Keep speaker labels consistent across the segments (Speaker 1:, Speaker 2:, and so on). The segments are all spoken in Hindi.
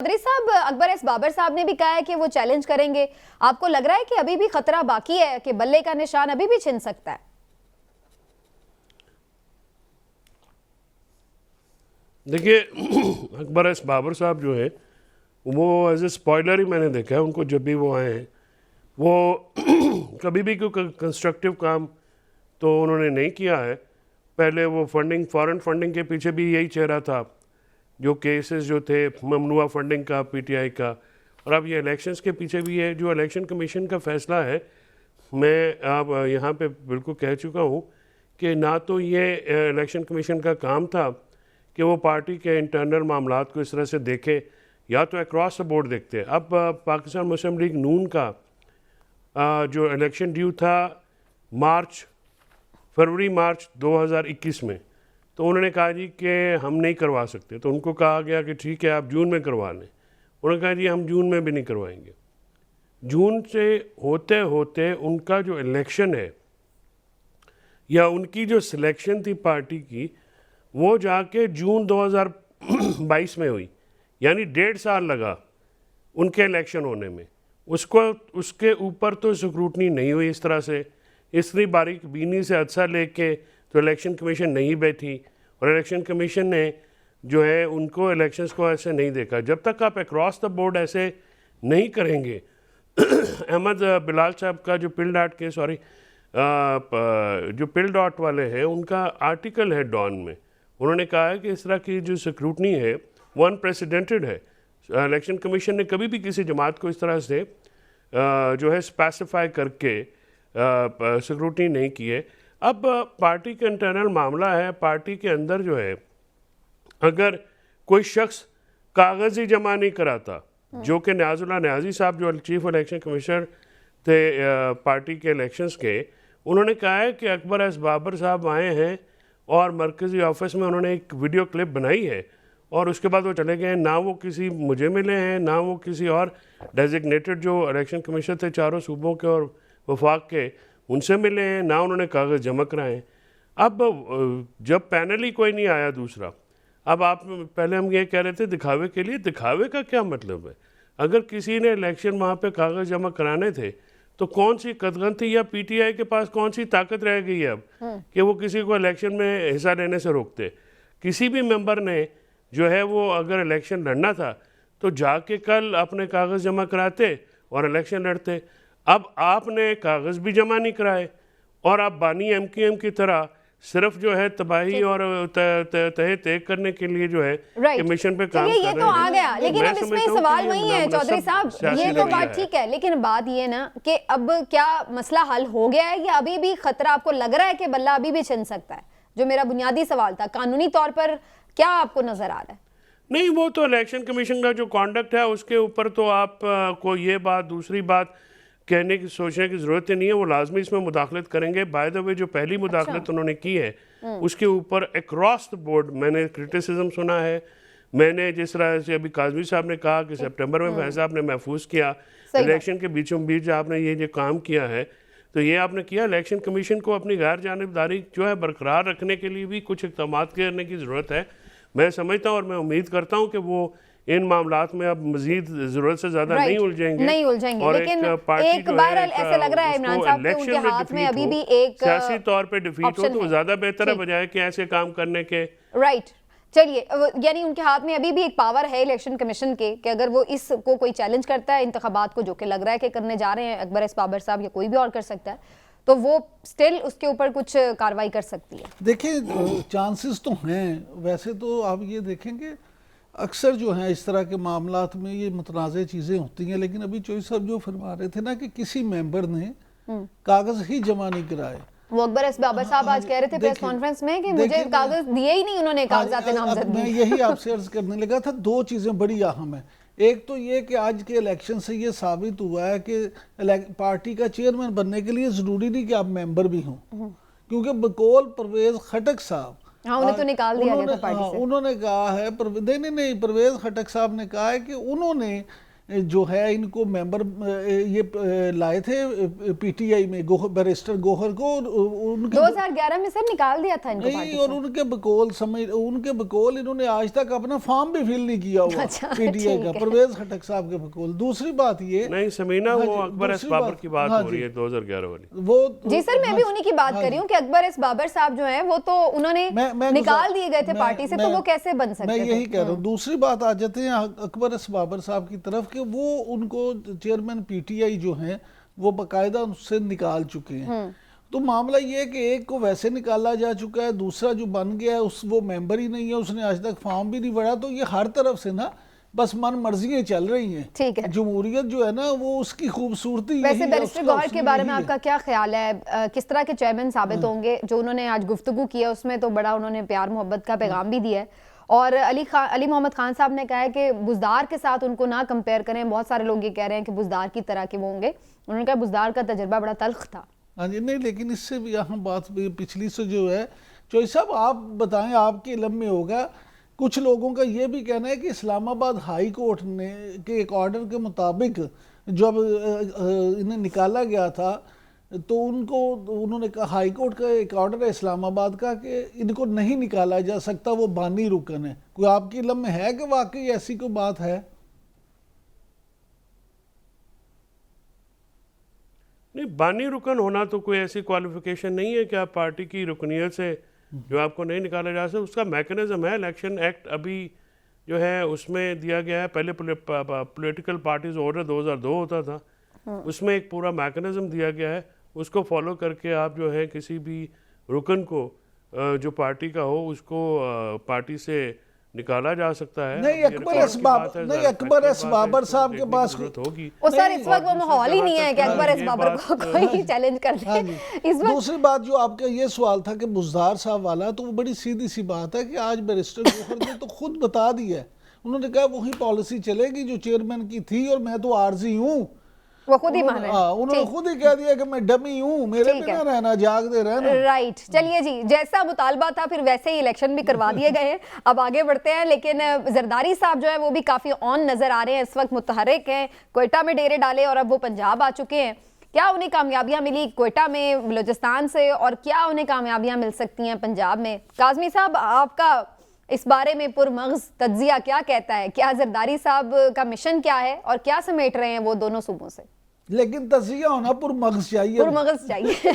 Speaker 1: चौधरी साहब, अकबर एस बाबर साहब ने भी कहा है कि वो चैलेंज करेंगे। आपको लग रहा है कि अभी भी खतरा बाकी है कि बल्ले का निशान अभी भी छिन सकता है?
Speaker 2: देखिए अकबर एस बाबर साहब जो है वो एज ए स्पॉइलर ही मैंने देखा है उनको। जब भी वो आए हैं वो कभी भी कोई कंस्ट्रक्टिव काम तो उन्होंने नहीं किया है। पहले वो फंडिंग, फॉरेन फंडिंग के पीछे भी यही चेहरा था, जो केसेस जो थे ममनुआ फंडिंग का पीटीआई का, और अब ये इलेक्शंस के पीछे भी है। जो इलेक्शन कमीशन का फैसला है, मैं अब यहाँ पे बिल्कुल कह चुका हूँ कि ना तो ये इलेक्शन कमीशन का काम था कि वो पार्टी के इंटरनल मामलात को इस तरह से देखे, या तो अक्रॉस द बोर्ड देखते। अब पाकिस्तान मुस्लिम लीग नून का जो इलेक्शन ड्यू था फरवरी मार्च 2021 में, तो उन्होंने कहा जी कि हम नहीं करवा सकते। तो उनको कहा गया कि ठीक है आप जून में करवा लें। उन्होंने कहा जी हम जून में भी नहीं करवाएंगे। जून से होते होते उनका जो इलेक्शन है या उनकी जो सिलेक्शन थी पार्टी की, वो जाके जून 2022 में हुई, यानी 1.5 साल लगा उनके इलेक्शन होने में। उसके ऊपर तो स्क्रूटनी नहीं हुई इस तरह से, इतनी बारीक बीनी से अच्छा लेके तो इलेक्शन कमीशन नहीं बैठी, और इलेक्शन कमीशन ने जो है उनको इलेक्शंस को ऐसे नहीं देखा। जब तक आप अक्रॉस द बोर्ड ऐसे नहीं करेंगे अहमद बिलाल साहब का जो पिल डॉट के जो पिल डॉट वाले हैं, उनका आर्टिकल है डॉन में, उन्होंने कहा है कि इस तरह की जो स्क्रूटनी है वो अनप्रेसिडेंटेड है। इलेक्शन कमीशन ने कभी भी किसी जमात को इस तरह से जो है स्पेसिफाई करके स्क्रूटनी नहीं की है। अब पार्टी का इंटरनल मामला है, पार्टी के अंदर जो है अगर कोई शख्स कागज़ ही जमा नहीं कराता, जो कि न्याजुल्लाह न्याजी साहब जो चीफ इलेक्शन कमिश्नर थे पार्टी के इलेक्शंस के, उन्होंने कहा है कि अकबर एस बाबर साहब आए हैं और मरकज़ी ऑफिस में उन्होंने एक वीडियो क्लिप बनाई है और उसके बाद वो चले गए। ना वो किसी मुझे मिले हैं, ना वो किसी और डेजिग्नेटेड जो इलेक्शन कमिश्नर थे चारों सूबों के और वफाक के, उनसे मिले हैं, ना उन्होंने कागज़ जमा कराए हैं। अब जब पैनल ही कोई नहीं आया दूसरा, अब आप पहले हम ये कह रहे थे दिखावे के लिए, दिखावे का क्या मतलब है? अगर किसी ने इलेक्शन वहाँ पे कागज़ जमा कराने थे तो कौन सी कदगन थी, या पीटीआई के पास कौन सी ताकत रह गई है अब कि वो किसी को इलेक्शन में हिस्सा लेने से रोकते? किसी भी मेंबर ने जो है वो अगर इलेक्शन लड़ना था तो जाके कल अपने कागज़ जमा कराते और इलेक्शन लड़ते। अब आपने कागज़ भी जमा नहीं कराए और आप बानी एमक्यूएम की तरह सिर्फ जो है तबाही और तहे तय करने के लिए जो है कमीशन पे काम कर रहे हैं।
Speaker 1: ये तो आ गया, लेकिन अब इसमें सवाल वही है चौधरी साहब, ये तो बात ठीक है, लेकिन बात ये ना कि अब क्या मसला हल हो गया है या अभी भी खतरा आपको लग रहा है कि बल्ला अभी भी छिन सकता है? जो मेरा बुनियादी सवाल था, कानूनी तौर पर क्या आपको नजर आ रहा है?
Speaker 2: नहीं, वो तो इलेक्शन कमीशन का जो कॉन्डक्ट है उसके ऊपर तो आप को ये बात, दूसरी बात कहने की सोचने की ज़रूरत ही नहीं है। वो लाजमी इसमें मुदाखलत करेंगे। बाय द वे जो पहली मुदाखलत उन्होंने की है उसके ऊपर अक्रॉस द बोर्ड मैंने क्रिटिसिज्म सुना है। मैंने जिस तरह से अभी काजमी साहब ने कहा कि सितंबर में फैसला आपने महफूज किया, इलेक्शन के बीचों बीच आपने ये जो काम किया है, तो ये आपने किया। इलेक्शन कमीशन को अपनी गैर जानिबदारी जो है बरकरार रखने के लिए भी कुछ इक़दाम करने की ज़रूरत है। मैं समझता हूँ और मैं उम्मीद करता हूँ कि वो इन मामलात में अब मजीद जरूरत से ज्यादा नहीं उलझेंगे,
Speaker 1: और लेकिन एक बहरहाल ऐसा लग रहा है इमरान साहब के उनके हाथ में अभी भी एक
Speaker 2: सियासी तौर पे डिफीट हो तो ज्यादा बेहतर है बजाय कि ऐसे काम करने के।
Speaker 1: राइट, चलिए, यानी उनके हाथ में अभी भी एक पावर है इलेक्शन कमीशन के कि अगर वो इसको कोई चैलेंज करता है इंतखाबात को, जो कि लग रहा है कि करने जा रहे हैं अकबर एस बाबर साहब या कोई भी और कर सकता है, तो वो स्टिल उसके ऊपर कुछ कार्रवाई कर सकती है।
Speaker 3: देखिए चांसेस तो हैं। वैसे तो आप ये देखेंगे अक्सर जो है इस तरह के मामलात में ये मुतनाज़ चीज़ें होती हैं, लेकिन अभी चौधरी साहब जो फरमा रहे थे ना कि किसी मेंबर ने कागज़ ही जमा नहीं कराए,
Speaker 1: वो अकबर एस बाबर साहब आज कह रहे थे प्रेस कॉन्फ्रेंस में कि मुझे कागज दिए ही नहीं उन्होंने, कागजात नामजदगी।
Speaker 3: मैं यही आपसे अर्ज करने लगा था। दो चीज़ें बड़ी अहम है। एक तो ये कि आज के इलेक्शन से ये साबित हुआ है कि पार्टी का चेयरमैन बनने के लिए ज़रूरी नहीं कि आप मेंबर भी हों, क्योंकि बकौल परवेज़ खटक साहब,
Speaker 1: हाँ, उन्हें तो निकाल दिया गया था पार्टी से।
Speaker 3: उन्होंने कहा है नहीं, परवेज़ खटक साहब ने कहा है कि उन्होंने जो है इनको मेंबर ये लाए थे पीटीआई में बैरिस्टर गोहर को, उनके
Speaker 1: 2011 में सर निकाल दिया था इनको पार्टी
Speaker 3: नहीं, और उनके बकौल इन्होंने आज तक अपना फॉर्म भी फिल नहीं किया हुआ।
Speaker 1: अच्छा,
Speaker 3: पीटीआई
Speaker 1: ठीक
Speaker 3: का
Speaker 1: है।
Speaker 3: परवेज खटक साहब के बकौल। दूसरी बात ये
Speaker 2: नहीं समीना,
Speaker 3: हाँ
Speaker 2: वो
Speaker 3: जी,
Speaker 2: अकबर एस
Speaker 3: दूसरी
Speaker 2: बाबर
Speaker 3: बात-
Speaker 2: की बात
Speaker 3: हाँ
Speaker 2: हो रही
Speaker 3: जी।
Speaker 2: है 2011 वाली।
Speaker 3: वो
Speaker 1: जी सर, मैं भी उन्हीं की बात
Speaker 3: हाँ
Speaker 1: कर रही हूँ कि अकबर एस बाबर साहब जो हैं वो तो उन्होंने
Speaker 3: मैं
Speaker 1: निकाल दिए गए थे
Speaker 3: मैं-
Speaker 1: पार्टी से, तो
Speaker 3: मैं-
Speaker 1: वो कैसे बन सकते
Speaker 3: मैं
Speaker 1: थे?
Speaker 3: यही कह रहा हूँ। दूसरी बात आ जाते हैं अकबर एस बाबर साहब की तरफ कि वो उनको चेयरमैन पीटीआई जो हैं वो बाकायदा उससे निकाल चुके हैं। तो मामला ये है कि एक को वैसे निकाला जा चुका है, दूसरा जो बन गया है वो मेंबर ही नहीं है, उसने आज तक फॉर्म भी नहीं भरा। तो ये हर तरफ से ना बस मन मर्जियां चल रही हैं।
Speaker 1: ठीक है।
Speaker 3: जमहूरियत जो है ना वो उसकी खूबसूरती
Speaker 1: वैसे
Speaker 3: यही है,
Speaker 1: बैरिस्टर
Speaker 3: उसका
Speaker 1: गौहर के
Speaker 3: हुस्न
Speaker 1: बारे में
Speaker 3: यही है।
Speaker 1: आपका क्या ख्याल है? किस तरह के चेयरमैन साबित होंगे? जो उन्होंने आज गुफ्तगू किया उसमें तो बड़ा उन्होंने प्यार मोहब्बत का पैगाम भी दिया है। और अली मोहम्मद खान साहब ने कहा है कि बुज़दार के साथ उनको ना कंपेयर करें। बहुत सारे लोग ये कह रहे हैं कि बुज़दार की तरह के वो होंगे। उन्होंने कहा बुज़दार का तजुर्बा बड़ा तल्ख था।
Speaker 3: हाँ जी, नहीं लेकिन इससे भी यहाँ बात भी पिछली से जो है, चौधरी साहब आप बताएं, आपके इल्म में होगा। कुछ लोगों का ये भी कहना है कि इस्लामाबाद हाई कोर्ट ने के एक ऑर्डर के मुताबिक जब इन्हें निकाला गया था तो उन्होंने कहा, हाई कोर्ट का एक ऑर्डर है इस्लामाबाद का कि इनको नहीं निकाला जा सकता, वो बानी रुकन है। कोई आपके इल्म में है कि वाकई ऐसी कोई बात है?
Speaker 2: नहीं, बानी रुकन होना तो कोई ऐसी क्वालिफिकेशन नहीं है कि आप पार्टी की रुकनियत से जो आपको नहीं निकाला जा सकता। उसका मैकेनिज्म है। इलेक्शन एक्ट अभी जो है उसमें दिया गया है। पहले पॉलिटिकल पार्टीज ऑर्डर 2002 होता था, उसमें एक पूरा मैकेनिज्म दिया गया है। उसको फॉलो करके आप जो है किसी भी रुकन को जो पार्टी का हो उसको पार्टी से निकाला जा सकता है।
Speaker 3: नहीं, अकबर एस बाबर साहब के पास
Speaker 2: होगी।
Speaker 1: और सर इस वक्त वो माहौल ही नहीं है कि अकबर एस बाबर को कोई चैलेंज कर
Speaker 3: हाँ
Speaker 1: दे
Speaker 3: जी।
Speaker 1: इस वक्त।
Speaker 3: दूसरी बात जो आपका ये सवाल था कि बुज़दार साहब वाला, तो वो बड़ी सीधी सी बात है कि आज बैरिस्टर गोहर ने तो खुद बता दिया है। उन्होंने कहा वही पॉलिसी चलेगी जो चेयरमैन की थी और मैं तो आर्जी हूँ।
Speaker 1: वो खुद ही मान रहे हैं।
Speaker 3: उन्होंने खुद ही कह दिया कि मैं डमी हूँ, मेरे
Speaker 1: ठीक
Speaker 3: बिना
Speaker 1: है।
Speaker 3: रहना, जागते रहना।
Speaker 1: राइट, चलिए जी, जैसा मुतालबा था फिर वैसे ही इलेक्शन भी करवा दिए गए हैं। अब आगे बढ़ते हैं। लेकिन जरदारी साहब जो है वो भी काफी ऑन नजर आ रहे हैं, इस वक्त मुतहरिक हैं। क्वेटा में डेरे डाले और अब वो पंजाब आ चुके हैं। क्या उन्हें कामयाबियां मिली क्वेटा में बलूचिस्तान से, और क्या उन्हें कामयाबियां मिल सकती हैं पंजाब में? काज़मी साहब, आपका इस बारे में पुरमग़ज़ तज्ज़िया क्या कहता है? क्या जरदारी साहब का मिशन क्या है और क्या समेट रहे हैं वो दोनों सूबों से?
Speaker 3: लेकिन तज़िया होना पुरमग़ज़ चाहिए।
Speaker 1: पुरमग़ज़ चाहिए।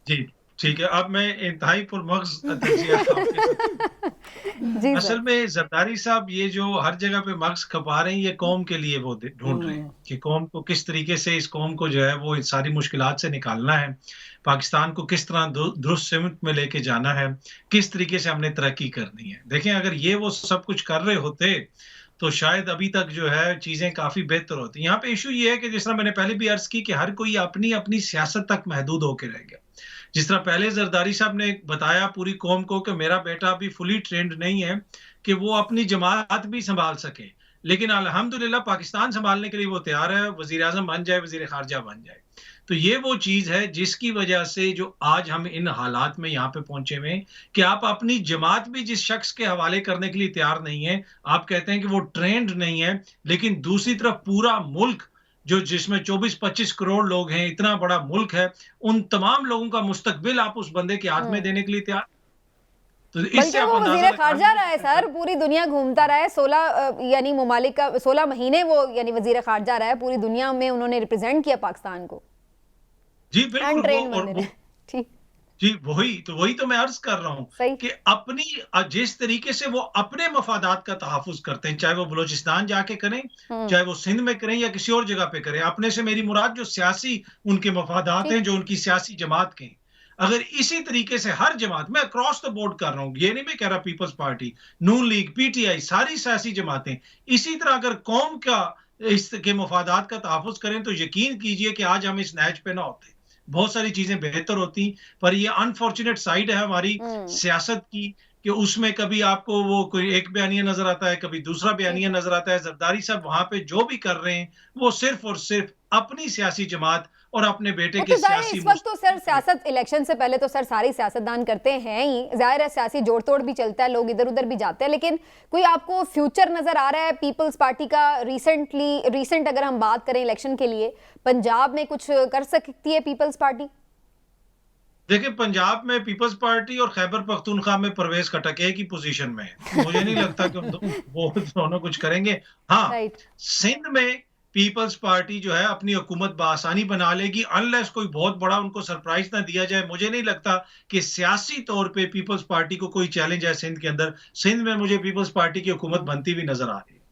Speaker 4: जी ठीक है, अब मैं इंतहाई पुरमग़ज़ तज़िया
Speaker 1: जी
Speaker 4: असल में जरदारी साहब ये जो हर जगह पे मग़ज़ खपा रहे हैं, ये कौम के लिए वो ढूंढ रहे हैं कि कौम को किस तरीके से, इस कौम को जो है वो इन सारी मुश्किलात से निकालना है, पाकिस्तान को किस तरह दुरुस्त सिमत में लेके जाना है, किस तरीके से हमने तरक्की करनी है। देखें, अगर ये वो सब कुछ कर रहे होते तो शायद अभी तक जो है चीजें काफी बेहतर होती। यहाँ पे इशू ये है कि जिस तरह मैंने पहले भी अर्ज की कि हर कोई अपनी अपनी सियासत तक महदूद होकर रह गया। जिस तरह पहले जरदारी साहब ने बताया पूरी कौम को कि मेरा बेटा अभी फुली ट्रेंड नहीं है कि वो अपनी जमात भी संभाल सके, लेकिन अल्हम्दुलिल्लाह पाकिस्तान संभालने के लिए वो तैयार है, वजीर आजम बन जाए, वजीर खारजा बन जाए। तो ये वो चीज है जिसकी वजह से जो आज हम इन हालात में यहाँ पे पहुंचे हुए हैं कि आप अपनी जमात भी जिस शख्स के हवाले करने के लिए तैयार नहीं है, आप कहते हैं कि वो ट्रेंड नहीं है, लेकिन दूसरी तरफ पूरा मुल्क जो जिसमें 24-25 करोड़ लोग हैं, इतना बड़ा मुल्क है, उन तमाम लोगों का मुस्तकबिल आप उस बंदे के हाथ में देने के लिए तैयार। तो
Speaker 1: बल्कि वो वजीर खारजा रहा है सर, पूरी दुनिया घूमता रहा है, 16 यानी ममालिक का 16 महीने वो यानी वजीर खारजा रहा है, पूरी दुनिया में उन्होंने रिप्रेजेंट किया पाकिस्तान को।
Speaker 4: जी बिल्कुल, जी वही तो मैं अर्ज कर रहा हूँ कि अपनी जिस तरीके से वो अपने मफादात का तहफ़्फ़ुज़ करते हैं, चाहे वो बलूचिस्तान जाके करें, चाहे वो सिंध में करें या किसी और जगह पे करें, अपने से मेरी मुराद जो सियासी उनके मफादात हैं, जो उनकी सियासी जमात के, अगर इसी तरीके से हर जमात, मैं अक्रॉस द बोर्ड कर रहा हूँ, ये नहीं मैं कह रहा पीपल्स पार्टी, नून लीग, पीटीआई, सारी सियासी जमातें इसी तरह अगर कौम का इसके मफादात का तहफ़्फ़ुज़ करें तो यकीन कीजिए कि आज हम इस नहज पे ना होते, बहुत सारी चीजें बेहतर होती। पर ये अनफॉर्चुनेट साइड है हमारी सियासत की कि उसमें कभी आपको वो कोई एक बयानिया नजर आता है, कभी दूसरा बयानिया नजर आता है। जरदारी साहब वहां पे जो भी कर रहे हैं वो सिर्फ और सिर्फ अपनी सियासी जमात और अपने बेटे
Speaker 1: वो
Speaker 4: के
Speaker 1: तो जाहिर है
Speaker 4: सियासी
Speaker 1: इस वक्त तो सर सियासत इलेक्शन से पहले तो सर सारे सियासतदान करते हैं ही, जाहिर है सियासी जोड़ तोड़ भी चलता है, लोग इधर उधर भी जाते हैं, लेकिन कोई आपको फ्यूचर नजर आ रहा है पीपल्स पार्टी का? रिसेंट अगर हम बात करें इलेक्शन के लिए, पंजाब में कुछ कर सकती है पीपल्स पार्टी?
Speaker 4: देखिए, पंजाब में पीपल्स पार्टी और खैबर पख्तूनख्वा में परवेज खटक एक ही पोजीशन में है। मुझे नहीं लगता कि वो दोनों कुछ करेंगे। हाँ,
Speaker 1: राइट।
Speaker 4: सिंध में पीपल्स पार्टी जो है अपनी हुकूमत बआसानी बना लेगी, अनलेस कोई बहुत बड़ा उनको सरप्राइज ना दिया जाए। मुझे नहीं लगता कि सियासी तौर पे पीपल्स पार्टी को कोई चैलेंज है सिंध के अंदर। सिंध में मुझे पीपल्स पार्टी की हुकूमत बनती हुई नजर आ रही है।